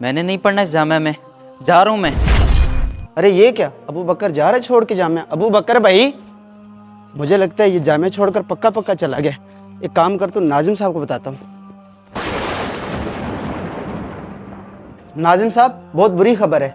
मैंने नहीं पढ़ना इस जामिया में, जा रहा हूँ मैं। अरे ये क्या, अबू बकर जा रहे छोड़ के जामिया? अबू बकर भाई, मुझे लगता है ये जामिया छोड़कर पक्का पक्का चला गया। एक काम कर, तू नाजिम साहब को बताता हूँ। नाजिम साहब, बहुत बुरी खबर है,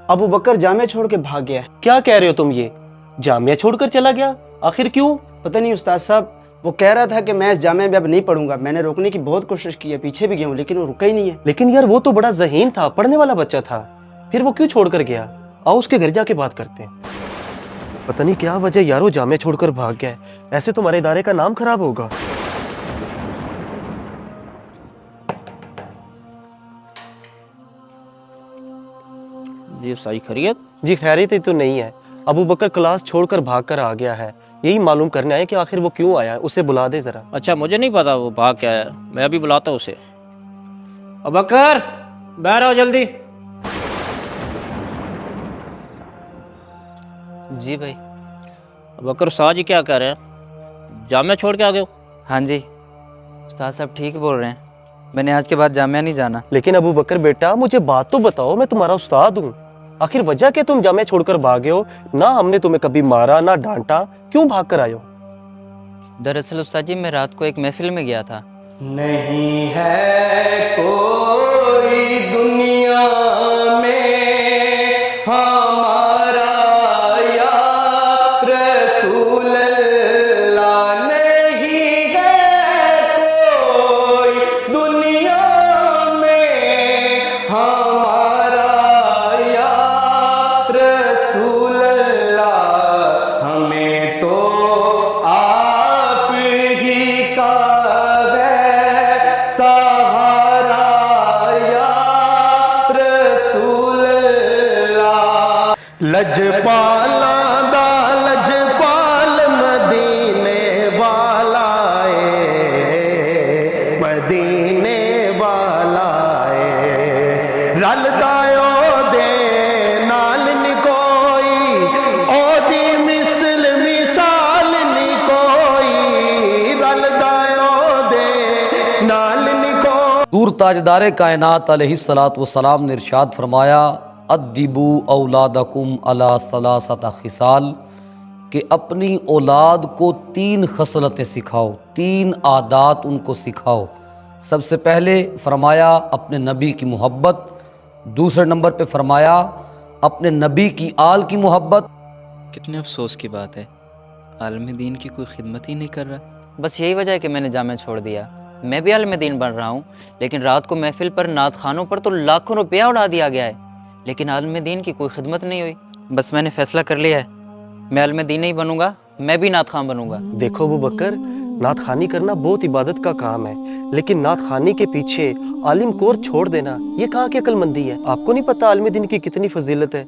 अबू बकर जामिया छोड़ के भाग गया है। क्या कह रहे हो तुम? ये जामिया छोड़कर चला गया? आखिर क्यों? पता नहीं उस्ताद साहब, वो कह रहा था कि मैं इस जामिया में अब नहीं पढ़ूंगा। मैंने रोकने की बहुत कोशिश की है, पीछे भी गया हूँ, लेकिन वो रुका ही नहीं है। लेकिन यार वो तो बड़ा ज़हीन था, पढ़ने वाला बच्चा था, फिर वो क्यों छोड़कर गया? आओ उसके घर जाके बात करते हैं। पता नहीं क्या वजह यार, वो जामिया छोड़कर भाग गया है। ऐसे तुम्हारे इदारे का नाम खराब होगा। जी सही खैरियत? जी खैरियत ही तो नहीं है। अबू बकर क्लास छोड़कर भाग कर आ गया है, यही मालूम करने आए कि आखिर वो क्यों आया है। उसे बुला दे जरा। अच्छा, मुझे नहीं पता वो भाग क्या है, मैं अभी बुलाता हूँ उसे। अबू बकर, बाहर आओ जल्दी। जी भाई। अबू बकर, उस्ताद जी क्या कह रहे हैं, जामिया छोड़ के आ गए हो? हाँ जी, उस्ताद साहब ठीक बोल रहे हैं, मैंने आज के बाद जामिया नहीं जाना। लेकिन अबू बकर बेटा, मुझे बात तो बताओ, मैं तुम्हारा उस्ताद हूँ। आखिर वजह क्या तुम जामिया छोड़कर भागे हो? ना हमने तुम्हें कभी मारा ना डांटा, क्यों भाग कर आए हो? दरअसल उस्ताद जी, मैं रात को एक महफिल में गया था। नहीं है कोई दुनिया में हमारा या रसूल अल्लाह, नहीं है कोई दुनिया में हमारा या रसूल अल्लाह, हमें तो आप ही का सहारा या रसूल अल्लाह। लजपाला दा लजपाल मदीने वाला है, मदीने वाला है। रलदायो दे नाल नी कोई, ओदी मिसल मिसाल नी कोई। रलदायो दे नाल नी कोई। दूर ताजदार कायनात अलैहिस्सलातु वस्सलाम ने इरशाद फरमाया, अद्दिबू औलादकुम अला सलासत खिसाल, कि अपनी औलाद को 3 खसलतें सिखाओ, 3 आदात उनको सिखाओ। सबसे पहले फरमाया अपने नबी की मोहब्बत, दूसरे नंबर पे फरमाया अपने नबी की आल की मोहब्बत। कितने अफसोस की बात है, आलम दीन की कोई खिदमत ही नहीं कर रहा। बस यही वजह है कि मैंने जामिया छोड़ दिया। मैं भी आलम दीन बन रहा हूँ, लेकिन रात को महफिल पर नात खानों पर तो लाखों रुपया उड़ा दिया गया है, लेकिन आलम दीन की कोई खिदमत नहीं हुई। बस मैंने फैसला कर लिया है, मैं आलम दीन नहीं बनूंगा, मैं भी नात खान बनूंगा। देखो अबू बकर, नात खानी करना बहुत इबादत का काम है, लेकिन नात खानी के पीछे आलिम कोर छोड़ देना, ये कहाँ की अक्लमंदी है? आपको नहीं पता आलिम दीन की कितनी फजीलत है?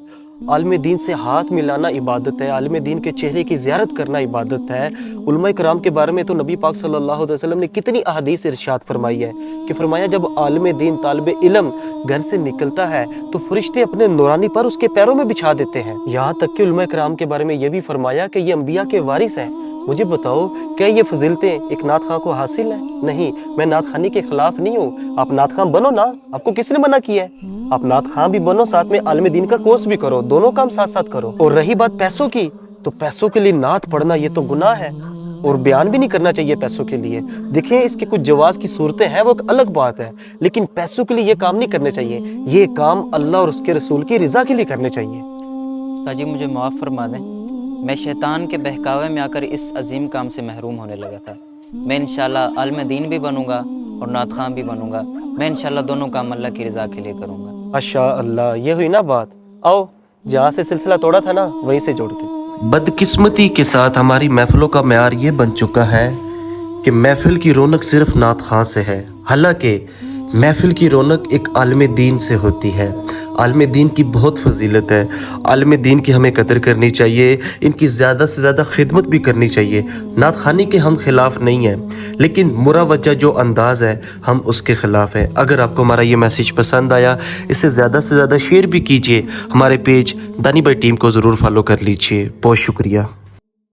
आलिम दीन से हाथ मिलाना इबादत है, आलिम दीन के चेहरे की ज़ियारत करना इबादत है। उलमा कराम के बारे में तो नबी पाक सल्लल्लाहु अलैहि वसल्लम ने कितनी अहादीस इरशाद फरमाई है कि फरमाया, जब आलिम दीन तालिब इल्म घर से निकलता है तो फरिश्ते अपने नूरानी पर उसके पैरों में बिछा देते हैं। यहाँ तक कि उलमा कराम के बारे में यह भी फरमाया कि ये अंबिया के वारिस हैं। मुझे बताओ, क्या ये फजीलतें एक नात खां को हासिल है? नहीं, मैं नात खानी के खिलाफ नहीं हूँ। आप नात खां बनो ना, आपको किसने मना किया है? आप नात खां भी बनो, साथ में आलिम दीन का कोर्स भी करो, दोनों काम साथ साथ करो। और रही बात पैसों की, तो पैसों के लिए नात पढ़ना ये तो गुनाह है, और बयान भी नहीं करना चाहिए पैसों के लिए। देखिए, इसके कुछ जवाज की सूरतें हैं, वो एक अलग बात है, लेकिन पैसों के लिए ये काम नहीं करने चाहिए। ये काम अल्लाह और उसके रसूल की रिजा के लिए करने चाहिए। उस्ताद जी, मुझे माफ़ फरमा दें, मैं शैतान के बहकावे में आकर इस अजीम काम से महरूम होने लगा था। मैं इंशाल्लाह आलिम दीन भी बनूंगा और नात खां भी बनूंगा। मैं इंशाल्लाह दोनों काम अल्लाह की रज़ा के लिए करूंगा। माशा अल्लाह, ये हुई ना बात। आओ, जहाँ से सिलसिला तोड़ा था ना, वहीं से जोड़ते। बदकिस्मती के साथ हमारी महफिलों का मेयार ये बन चुका है कि महफिल की रौनक सिर्फ नात खां से है, हालांकि महफिल की रौनक एक आलिम दीन से होती है। आलिम दीन की बहुत फजीलत है, आलिम दीन की हमें कदर करनी चाहिए, इनकी ज़्यादा से ज़्यादा खिदमत भी करनी चाहिए। नात खानी के हम खिलाफ़ नहीं हैं, लेकिन मुरावजा जो अंदाज़ है हम उसके ख़िलाफ़ हैं। अगर आपको हमारा ये मैसेज पसंद आया, इसे ज़्यादा से ज़्यादा शेयर भी कीजिए। हमारे पेज दानी भाई टीम को ज़रूर फॉलो कर लीजिए। बहुत शुक्रिया।